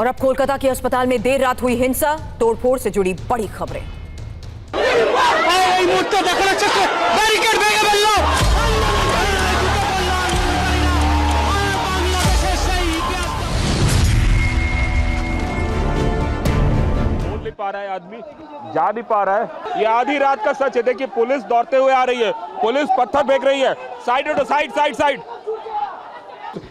और अब कोलकाता के अस्पताल में देर रात हुई हिंसा, तोड़फोड़ से जुड़ी बड़ी खबरें। बोल नहीं पा रहा है आदमी, जा नहीं पा रहा है। ये आधी रात का सच है। देखिए पुलिस दौड़ते हुए आ रही है, पुलिस पत्थर फेंक रही है। साइड हटो, साइड साइड साइड।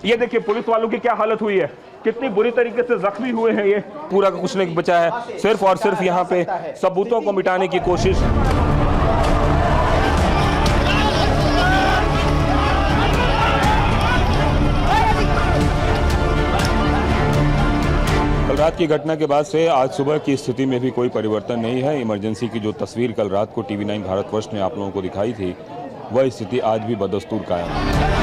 ये देखिए पुलिस वालों की क्या हालत हुई है, कितनी बुरी तरीके से जख्मी हुए हैं। ये पूरा का कुछ नहीं बचा है, सिर्फ और सिर्फ यहाँ पे सबूतों को मिटाने की कोशिश। कल रात की घटना के बाद से आज सुबह की स्थिति में भी कोई परिवर्तन नहीं है। इमरजेंसी की जो तस्वीर कल रात को TV9 भारतवर्ष ने आप लोगों को दिखाई थी, वह स्थिति आज भी बदस्तूर कायम है।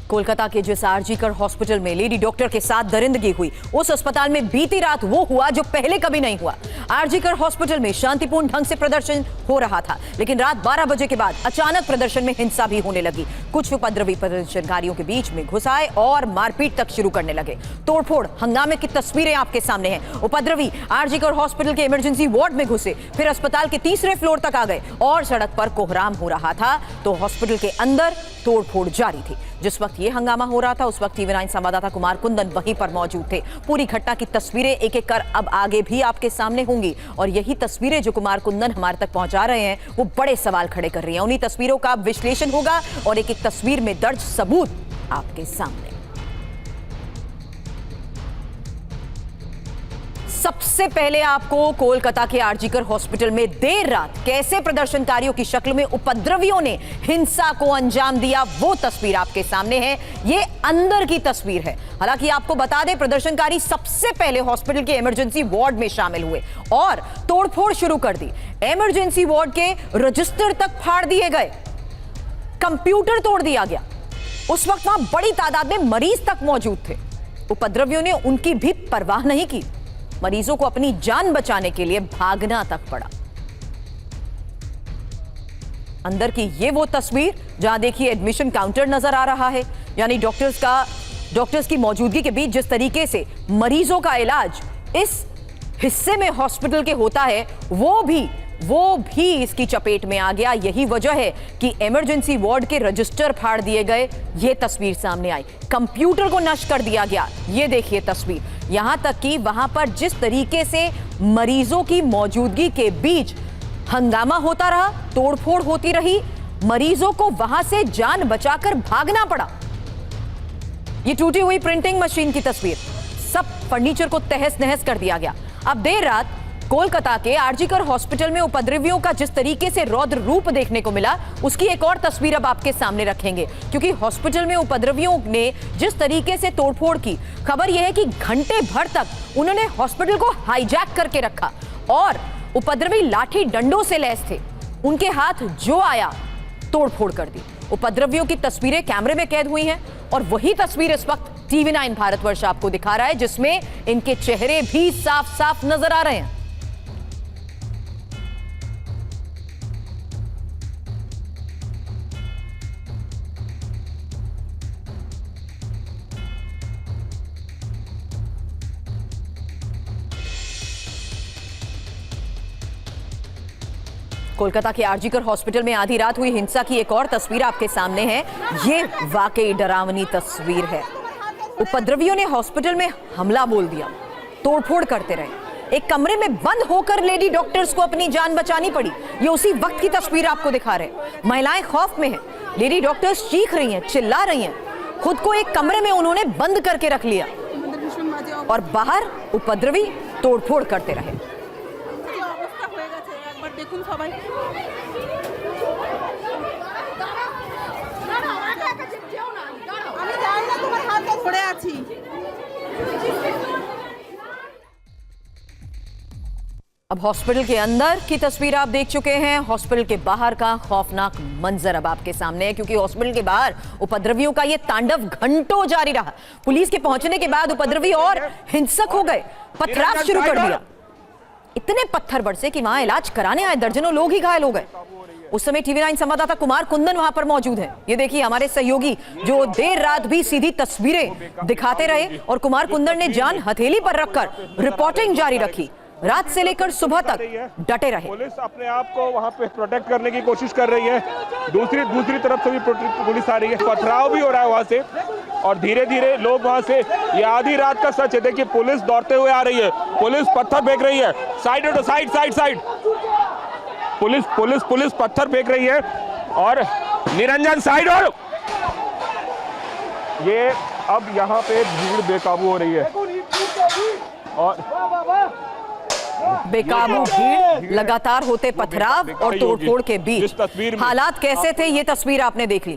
कोलकाता के जिस आरजीकर हॉस्पिटल में लेडी डॉक्टर के साथ दरिंदगी हुई, उस अस्पताल में बीती रात वो हुआ जो पहले कभी नहीं हुआ। आरजीकर हॉस्पिटल में शांतिपूर्ण ढंग से प्रदर्शन हो रहा था, लेकिन रात 12 बजे के बाद अचानक प्रदर्शन में हिंसा भी होने लगी। कुछ उपद्रवी प्रदर्शनकारियों के बीच में घुस आए और मारपीट तक शुरू करने लगे। तोड़फोड़ हंगामे की तस्वीरें आपके सामने हैं। उपद्रवी आरजीकर हॉस्पिटल के इमरजेंसी वार्ड में घुसे, फिर अस्पताल के तीसरे फ्लोर तक आ गए और सड़क पर कोहराम हो रहा था तो हॉस्पिटल के अंदर तोड़फोड़ जारी थी। जिस वक्त ये हंगामा हो रहा था उस वक्त TV9 संवाददाता कुमार कुंदन वहीं पर मौजूद थे। पूरी घटना की तस्वीरें एक एक कर अब आगे भी आपके सामने होंगी और यही तस्वीरें जो कुमार कुंदन हमारे तक पहुंचा रहे हैं वो बड़े सवाल खड़े कर रही हैं। उन्हीं तस्वीरों का विश्लेषण होगा और एक एक तस्वीर में दर्ज सबूत आपके सामने। सबसे पहले आपको कोलकाता के आरजीकर हॉस्पिटल में देर रात कैसे प्रदर्शनकारियों की शक्ल में उपद्रवियों ने हिंसा को अंजाम दिया, वो तस्वीर आपके सामने है। ये अंदर की तस्वीर है। हालांकि आपको बता दें, प्रदर्शनकारी सबसे पहले हॉस्पिटल के इमरजेंसी वार्ड में शामिल हुए और तोड़फोड़ शुरू कर दी। इमरजेंसी वार्ड के रजिस्टर तक फाड़ दिए गए, कंप्यूटर तोड़ दिया गया। उस वक्त वहां बड़ी तादाद में मरीज तक मौजूद थे। उपद्रवियों ने उनकी भी परवाह नहीं की, मरीजों को अपनी जान बचाने के लिए भागना तक पड़ा। अंदर की ये वो तस्वीर जहां देखिए एडमिशन काउंटर नजर आ रहा है, यानी डॉक्टर्स की मौजूदगी के बीच जिस तरीके से मरीजों का इलाज इस हिस्से में हॉस्पिटल के होता है वो भी इसकी चपेट में आ गया। यही वजह है कि इमरजेंसी वार्ड के रजिस्टर फाड़ दिए गए। ये तस्वीर सामने आई, कंप्यूटर को नष्ट कर दिया गया। ये देखिए तस्वीर, यहां तक कि वहां पर जिस तरीके से मरीजों की मौजूदगी के बीच हंगामा होता रहा, तोड़फोड़ होती रही, मरीजों को वहां से जान बचाकर भागना पड़ा। ये टूटी हुई प्रिंटिंग मशीन की तस्वीर, सब फर्नीचर को तहस नहस कर दिया गया। अब देर रात कोलकाता के आरजीकर हॉस्पिटल में उपद्रवियों का जिस तरीके से रौद्र रूप देखने को मिला, उसकी एक और तस्वीर अब आपके सामने रखेंगे, क्योंकि हॉस्पिटल में उपद्रवियों ने जिस तरीके से तोड़फोड़ की, खबर यह है कि घंटे भर तक उन्होंने हॉस्पिटल को हाईजैक करके रखा और उपद्रवी लाठी डंडों से लैस थे। उनके हाथ जो आया तोड़फोड़ कर दी। उपद्रवियों की तस्वीरें कैमरे में कैद हुई हैं और वही तस्वीर इस वक्त TV9 भारतवर्ष आपको दिखा रहा है, जिसमें इनके चेहरे भी साफ साफ नजर आ रहे हैं। कोलकाता के आरजीकर हॉस्पिटल में आधी रात हुई हिंसा की एक और तस्वीर आपके सामने है। ये वाकई डरावनी तस्वीर है। उपद्रवियों ने हॉस्पिटल में हमला बोल दिया, तोड़फोड़ करते रहे। एक कमरे में बंद होकर लेडी डॉक्टर्स को अपनी जान बचानी पड़ी। ये उसी वक्त की तस्वीर आपको दिखा रहे हैं। महिलाएं खौफ में हैं, लेडी डॉक्टर्स चीख रही हैं, चिल्ला रही हैं। खुद को एक कमरे में उन्होंने बंद करके रख लिया और बाहर उपद्रवी तोड़फोड़ करते रहे। দেখুন সবাই আমি জানি না তোমার হাতে ধরে আছি। अब हॉस्पिटल के अंदर की तस्वीर आप देख चुके हैं। हॉस्पिटल के बाहर का खौफनाक मंजर अब आपके सामने है, क्योंकि हॉस्पिटल के बाहर उपद्रवियों का यह तांडव घंटों जारी रहा। पुलिस के पहुंचने के बाद उपद्रवी और हिंसक हो गए, पथराव शुरू कर दिया। इतने पत्थर बरसे कि वहां इलाज कराने आए दर्जनों लोग ही घायल हो गए। उस समय टीवी9 संवाददाता कुमार कुंदन वहां पर मौजूद है। ये देखिए हमारे सहयोगी जो देर रात भी सीधी तस्वीरें दिखाते रहे और कुमार कुंदन ने जान हथेली पर रखकर रिपोर्टिंग जारी रखी। रात से लेकर सुबह तक डटे रहे। पुलिस अपने आप को वहां पे प्रोटेक्ट करने की कोशिश कर रही है। दूसरी तरफ से भी पुलिस आ रही है। पथराव भी हो रहा है वहां से और धीरे धीरे लोग वहां से, ये आधी रात का सच है। देखिए पुलिस दौड़ते हुए आ रही है, पुलिस पत्थर फेंक रही है। साइड पुलिस पत्थर फेंक रही है और निरंजन साइड। और ये अब यहाँ पे भीड़ बेकाबू हो रही है और बेकाबू भीड़, लगातार होते पथराव और तोड़फोड़ के बीच हालात कैसे थे ये तस्वीर आपने देख ली।